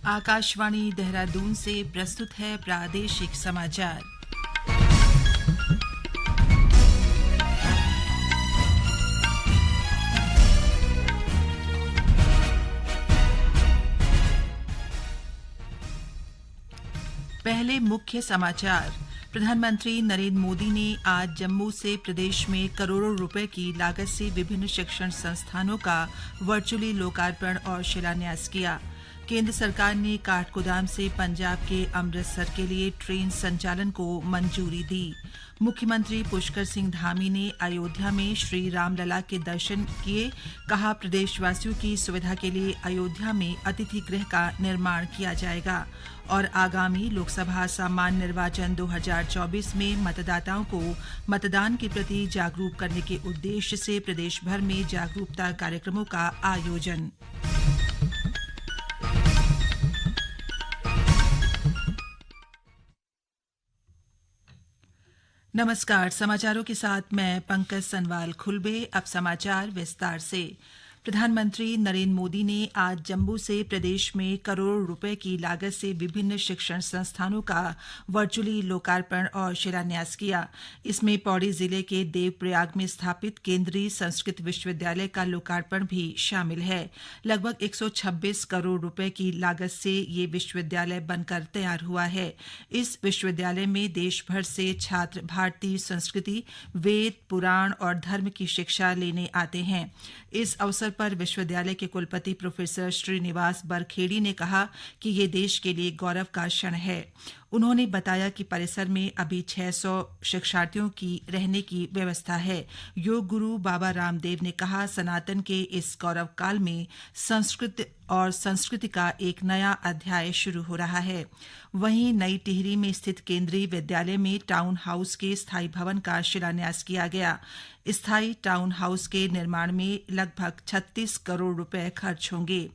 आकाशवाणी देहरादून से प्रस्तुत है प्रादेशिक समाचार। पहले मुख्य समाचार। प्रधानमंत्री नरेंद्र मोदी ने आज जम्मू से प्रदेश में करोड़ों रुपए की लागत से विभिन्न शिक्षण संस्थानों का वर्चुअली लोकार्पण और शिलान्यास किया। केंद्र सरकार ने काठगोदाम से पंजाब के अमृतसर के लिए ट्रेन संचालन को मंजूरी दी। मुख्यमंत्री पुष्कर सिंह धामी ने अयोध्या में श्री रामलला के दर्शन किए। कहा, प्रदेशवासियों की सुविधा के लिए अयोध्या में अतिथि गृह का निर्माण किया जाएगा। और आगामी लोकसभा सामान्य निर्वाचन 2024 में मतदाताओं को मतदान के प्रति जागरूक करने के उद्देश्य से प्रदेश भर में जागरूकता कार्यक्रमों का आयोजन। नमस्कार, समाचारों के साथ मैं पंकज सनवाल खुलबे। अब समाचार विस्तार से। प्रधानमंत्री नरेंद्र मोदी ने आज जम्मू से प्रदेश में करोड़ों रुपए की लागत से विभिन्न शिक्षण संस्थानों का वर्चुअली लोकार्पण और शिलान्यास किया। इसमें पौड़ी जिले के देवप्रयाग में स्थापित केंद्रीय संस्कृत विश्वविद्यालय का लोकार्पण भी शामिल है। लगभग 126 करोड़ रुपए की लागत से ये विश्वविद्यालय बनकर तैयार हुआ है। इस विश्वविद्यालय में देश भर से छात्र भारतीय संस्कृति, वेद, पुराण और धर्म की शिक्षा लेने आते हैं। इस अवसर पर विश्वविद्यालय के कुलपति प्रोफेसर श्रीनिवास बरखेड़ी ने कहा कि ये देश के लिए गौरव का क्षण है। उन्होंने बताया कि परिसर में अभी 600 शिक्षार्थियों की रहने की व्यवस्था है। योग गुरु बाबा रामदेव ने कहा, सनातन के इस गौरव काल में संस्कृति का एक नया अध्याय शुरू हो रहा है। वहीं नई टिहरी में स्थित केंद्रीय विद्यालय में टाउन हाउस के स्थायी भवन का शिलान्यास किया गया। स्थायी टाउन हाउस के निर्माण में लगभग 36 करोड़ रुपए खर्च होंगे।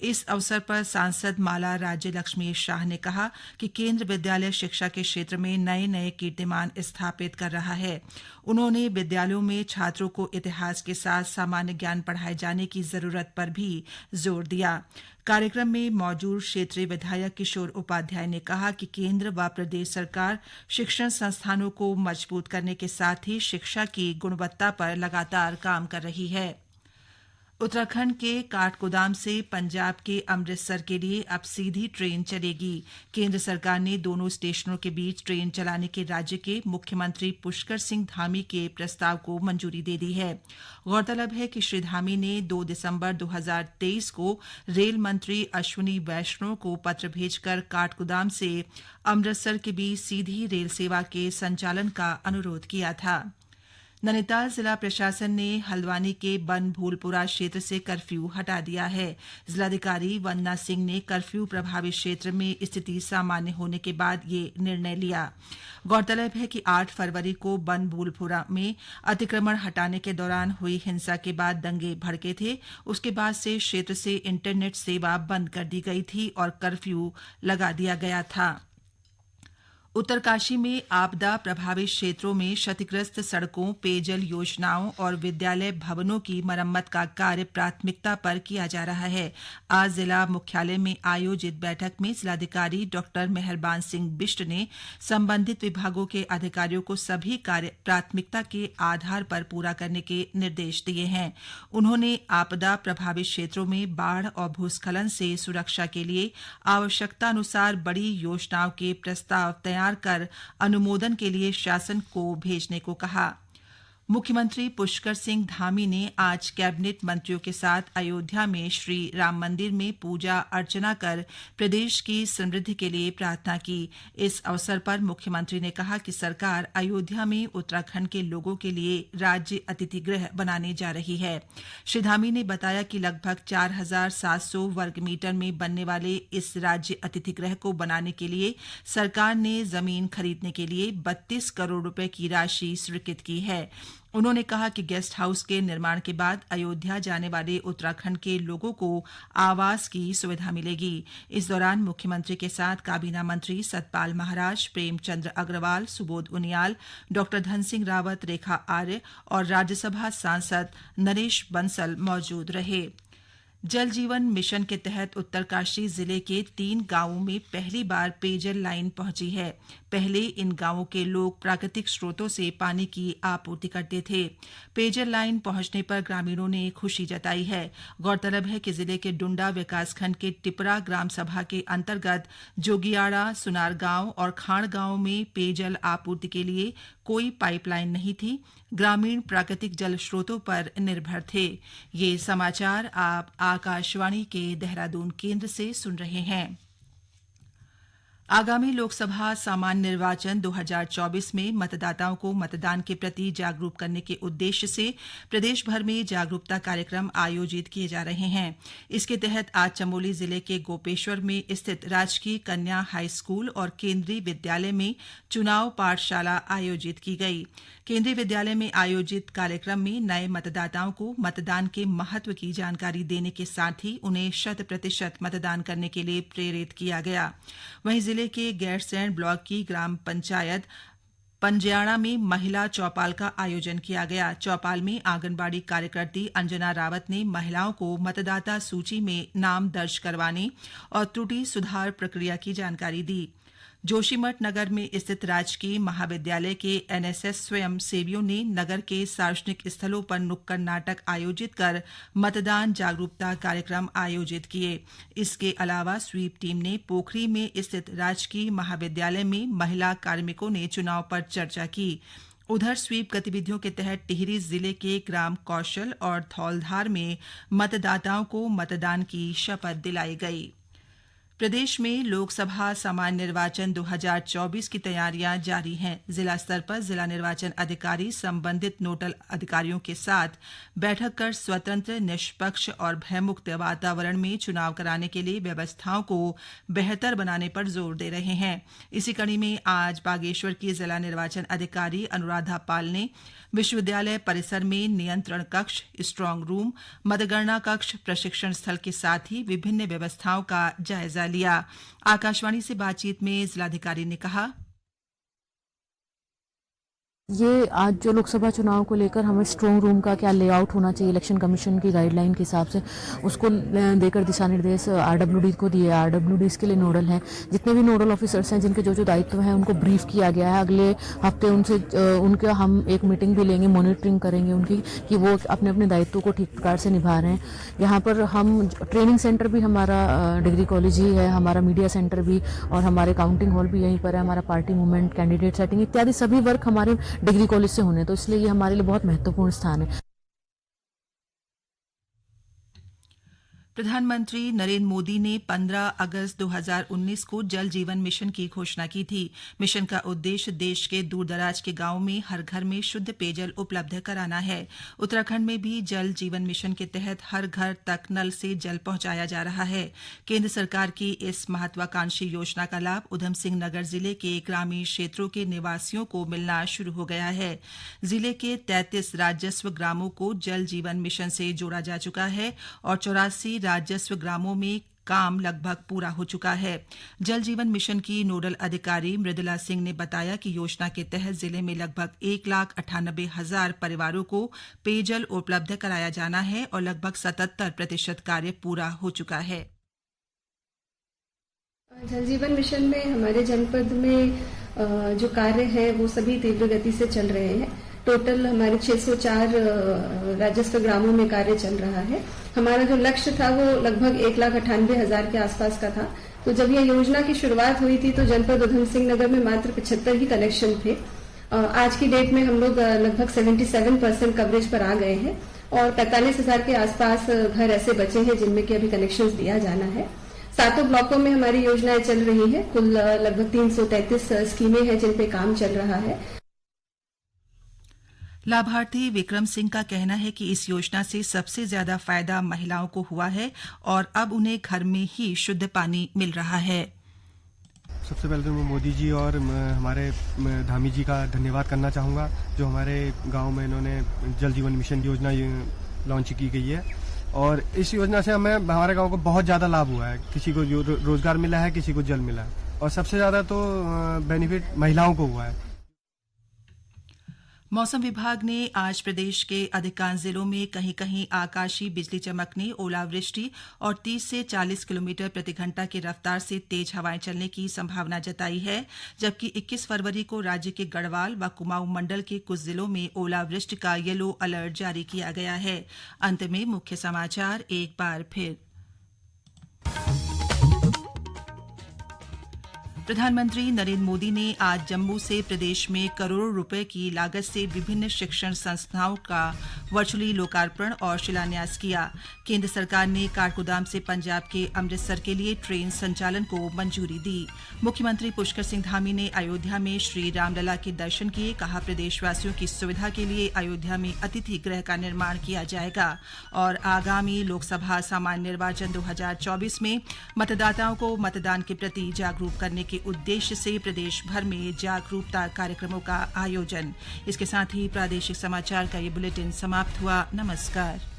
इस अवसर पर सांसद माला राज्य लक्ष्मी शाह ने कहा कि केंद्र विद्यालय शिक्षा के क्षेत्र में नए नए कीर्तिमान स्थापित कर रहा है। उन्होंने विद्यालयों में छात्रों को इतिहास के साथ सामान्य ज्ञान पढ़ाए जाने की जरूरत पर भी जोर दिया। कार्यक्रम में मौजूद क्षेत्रीय विधायक किशोर उपाध्याय ने कहा कि केंद्र व प्रदेश सरकार शिक्षण संस्थानों को मजबूत करने के साथ ही शिक्षा की गुणवत्ता पर लगातार काम कर रही है। उत्तराखंड के काठगोदाम से पंजाब के अमृतसर के लिए अब सीधी ट्रेन चलेगी। केंद्र सरकार ने दोनों स्टेशनों के बीच ट्रेन चलाने के राज्य के मुख्यमंत्री पुष्कर सिंह धामी के प्रस्ताव को मंजूरी दे दी है। गौरतलब है कि श्री धामी ने 2 दिसंबर 2023 को रेल मंत्री अश्विनी वैष्णव को पत्र भेजकर काठगोदाम से अमृतसर के बीच सीधी रेल सेवा के संचालन का अनुरोध किया था। नैनीताल जिला प्रशासन ने हल्द्वानी के बन भूलपुरा क्षेत्र से कर्फ्यू हटा दिया है। जिलाधिकारी वंदना सिंह ने कर्फ्यू प्रभावित क्षेत्र में स्थिति सामान्य होने के बाद ये निर्णय लिया। गौरतलब है कि 8 फरवरी को बन भूलपुरा में अतिक्रमण हटाने के दौरान हुई हिंसा के बाद दंगे भड़के थे। उसके बाद से क्षेत्र से इंटरनेट सेवा बंद कर दी गई थी और कर्फ्यू लगा दिया गया था। उत्तरकाशी में आपदा प्रभावित क्षेत्रों में क्षतिग्रस्त सड़कों, पेयजल योजनाओं और विद्यालय भवनों की मरम्मत का कार्य प्राथमिकता पर किया जा रहा है। आज जिला मुख्यालय में आयोजित बैठक में जिलाधिकारी डॉ मेहरबान सिंह बिष्ट ने संबंधित विभागों के अधिकारियों को सभी कार्य प्राथमिकता के आधार पर पूरा करने के निर्देश दिए हैं। उन्होंने आपदा प्रभावित क्षेत्रों में बाढ़ और भूस्खलन से सुरक्षा के लिए आवश्यकतानुसार बड़ी योजनाओं के प्रस्ताव तैयार कर अनुमोदन के लिए शासन को भेजने को कहा। मुख्यमंत्री पुष्कर सिंह धामी ने आज कैबिनेट मंत्रियों के साथ अयोध्या में श्री राम मंदिर में पूजा अर्चना कर प्रदेश की समृद्धि के लिए प्रार्थना की। इस अवसर पर मुख्यमंत्री ने कहा कि सरकार अयोध्या में उत्तराखंड के लोगों के लिए राज्य अतिथि गृह बनाने जा रही है। श्री धामी ने बताया कि लगभग 4700 वर्ग मीटर में बनने वाले इस राज्य अतिथि गृह को बनाने के लिए सरकार ने जमीन खरीदने के लिए 32 करोड़ रुपए की राशि स्वीकृत की है। उन्होंने कहा कि गेस्ट हाउस के निर्माण के बाद अयोध्या जाने वाले उत्तराखंड के लोगों को आवास की सुविधा मिलेगी। इस दौरान मुख्यमंत्री के साथ काबीना मंत्री सतपाल महाराज, प्रेमचंद्र अग्रवाल, सुबोध उनियाल, डॉ धन सिंह रावत, रेखा आर्य और राज्यसभा सांसद नरेश बंसल मौजूद रहे। जल जीवन मिशन के तहत उत्तरकाशी जिले के 3 गांवों में पहली बार पेयजल लाइन पहुंची है। पहले इन गांवों के लोग प्राकृतिक स्रोतों से पानी की आपूर्ति करते थे। पेयजल लाइन पहुंचने पर ग्रामीणों ने खुशी जताई है। गौरतलब है कि जिले के डुंडा विकासखंड के टिपरा ग्राम सभा के अंतर्गत जोगियाड़ा, सुनार गांव और खाड़ गांव में पेयजल आपूर्ति के लिए कोई पाइपलाइन नहीं थी। ग्रामीण प्राकृतिक जल स्रोतों पर निर्भर थे। ये समाचार आप आकाशवाणी के देहरादून केंद्र से सुन रहे हैं। आगामी लोकसभा सामान्य निर्वाचन 2024 में मतदाताओं को मतदान के प्रति जागरूक करने के उद्देश्य से प्रदेश भर में जागरूकता कार्यक्रम आयोजित किए जा रहे हैं। इसके तहत आज चमोली जिले के गोपेश्वर में स्थित राजकीय कन्या हाई स्कूल और केंद्रीय विद्यालय में चुनाव पाठशाला आयोजित की गई। केंद्रीय विद्यालय में आयोजित कार्यक्रम में नए मतदाताओं को मतदान के महत्व की जानकारी देने के साथ ही उन्हें 100% मतदान करने के लिए प्रेरित किया गया। वहीं जिले के गैरसैंण ब्लॉक की ग्राम पंचायत पंजियाड़ा में महिला चौपाल का आयोजन किया गया। चौपाल में आंगनबाड़ी कार्यकर्ती अंजना रावत ने महिलाओं को मतदाता सूची में नाम दर्ज करवाने और त्रुटि सुधार प्रक्रिया की जानकारी दी। जोशीमठ नगर में स्थित राजकीय महाविद्यालय के एनएसएस स्वयं सेवियों ने नगर के सार्वजनिक स्थलों पर नुक्कड़ नाटक आयोजित कर मतदान जागरूकता कार्यक्रम आयोजित किए। इसके अलावा स्वीप टीम ने पोखरी में स्थित राजकीय महाविद्यालय में महिला कार्मिकों ने चुनाव पर चर्चा की। उधर स्वीप गतिविधियों के तहत टिहरी जिले के ग्राम कौशल और धौलधार में मतदाताओं को मतदान की शपथ दिलाई गई। प्रदेश में लोकसभा सामान्य निर्वाचन 2024 की तैयारियां जारी हैं। जिला स्तर पर जिला निर्वाचन अधिकारी संबंधित नोडल अधिकारियों के साथ बैठक कर स्वतंत्र, निष्पक्ष और भयमुक्त वातावरण में चुनाव कराने के लिए व्यवस्थाओं को बेहतर बनाने पर जोर दे रहे हैं। इसी कड़ी में आज बागेश्वर की जिला निर्वाचन अधिकारी अनुराधा पाल ने विश्वविद्यालय परिसर में नियंत्रण कक्ष, स्ट्रांग रूम, मतगणना कक्ष, प्रशिक्षण स्थल के साथ ही विभिन्न व्यवस्थाओं का जायजा लिया। आकाशवाणी से बातचीत में जिलाधिकारी ने कहा, ये आज जो लोकसभा चुनाव को लेकर हमें स्ट्रांग रूम का क्या लेआउट होना चाहिए इलेक्शन कमीशन की गाइडलाइन के हिसाब से उसको देकर दिशा निर्देश आरडब्ल्यूडी को दिए। आरडब्ल्यूडी इसके लिए नोडल हैं। जितने भी नोडल ऑफिसर्स हैं जिनके जो जो दायित्व हैं उनको ब्रीफ किया गया है। अगले हफ्ते उनके हम एक मीटिंग भी लेंगे, मॉनिटरिंग करेंगे उनकी कि वो अपने अपने दायित्वों को ठीक प्रकार से निभा रहे हैं। यहाँ पर हम ट्रेनिंग सेंटर भी हमारा डिग्री कॉलेज ही है, हमारा मीडिया सेंटर भी और हमारे काउंटिंग हॉल भी यहीं पर है। हमारा पार्टी मूवमेंट, कैंडिडेट सेटिंग इत्यादि सभी वर्क हमारे डिग्री कॉलेज से होने, तो इसलिए ये हमारे लिए बहुत महत्वपूर्ण स्थान है। प्रधानमंत्री नरेंद्र मोदी ने 15 अगस्त 2019 को जल जीवन मिशन की घोषणा की थी। मिशन का उद्देश्य देश के दूरदराज के गांवों में हर घर में शुद्ध पेयजल उपलब्ध कराना है। उत्तराखंड में भी जल जीवन मिशन के तहत हर घर तक नल से जल पहुंचाया जा रहा है। केंद्र सरकार की इस महत्वाकांक्षी योजना का लाभ उधम सिंह नगर जिले के ग्रामीण क्षेत्रों के निवासियों को मिलना शुरू हो गया है। जिले के 33 राजस्व ग्रामों को जल जीवन मिशन से जोड़ा जा चुका है और 84 राजस्व ग्रामों में काम लगभग पूरा हो चुका है। जल जीवन मिशन की नोडल अधिकारी मृदुला सिंह ने बताया कि योजना के तहत जिले में लगभग 1,98,000 परिवारों को पेयजल उपलब्ध कराया जाना है और लगभग 77% कार्य पूरा हो चुका है। जल जीवन मिशन में हमारे जनपद में जो कार्य है वो सभी तीव्र गति से चल रहे हैं। टोटल हमारे 604 राजस्व ग्रामों में कार्य चल रहा है। हमारा जो लक्ष्य था वो लगभग 1,98,000 के आसपास का था। तो जब यह योजना की शुरुआत हुई थी तो जनपद उधम सिंह नगर में मात्र 75 ही कनेक्शन थे। आज की डेट में हम लोग लगभग 77% कवरेज पर आ गए हैं और 45,000 के आसपास घर ऐसे बचे हैं जिनमें कि अभी कनेक्शन दिया जाना है। 7 ब्लॉकों में हमारी योजनाएं चल रही है। कुल लगभग 333 स्कीमें हैं जिन पे काम चल रहा है। लाभार्थी विक्रम सिंह का कहना है कि इस योजना से सबसे ज्यादा फायदा महिलाओं को हुआ है और अब उन्हें घर में ही शुद्ध पानी मिल रहा है। सबसे पहले तो मैं मोदी जी और हमारे धामी जी का धन्यवाद करना चाहूँगा जो हमारे गांव में इन्होंने जल जीवन मिशन योजना लॉन्च की गई है और इस योजना से हमें हमारे गांव को बहुत ज़्यादा लाभ हुआ है। किसी को रोजगार मिला है, किसी को जल मिला है और सबसे ज़्यादा तो बेनिफिट महिलाओं को हुआ है। मौसम विभाग ने आज प्रदेश के अधिकांश जिलों में कहीं कहीं आकाशीय बिजली चमकने, ओलावृष्टि और 30 से 40 किलोमीटर प्रति घंटा की रफ्तार से तेज हवाएं चलने की संभावना जताई है, जबकि 21 फरवरी को राज्य के गढ़वाल व कुमाऊं मंडल के कुछ जिलों में ओलावृष्टि का येलो अलर्ट जारी किया गया है। अंत में मुख्य समाचार एक बार फिर। प्रधानमंत्री नरेंद्र मोदी ने आज जम्मू से प्रदेश में करोड़ों रुपए की लागत से विभिन्न शिक्षण संस्थाओं का वर्चुअली लोकार्पण और शिलान्यास किया। केंद्र सरकार ने काठगोदाम से पंजाब के अमृतसर के लिए ट्रेन संचालन को मंजूरी दी। मुख्यमंत्री पुष्कर सिंह धामी ने अयोध्या में श्री रामलला के दर्शन किए। कहा, प्रदेशवासियों की सुविधा के लिए अयोध्या में अतिथि गृह का निर्माण किया जाएगा। और आगामी लोकसभा सामान्य निर्वाचन 2024 में मतदाताओं को मतदान के प्रति जागरूक करने के उद्देश्य से प्रदेश भर में जागरूकता कार्यक्रमों का आयोजन। इसके साथ ही प्रादेशिक समाचार का ये बुलेटिन समाप्त हुआ। नमस्कार।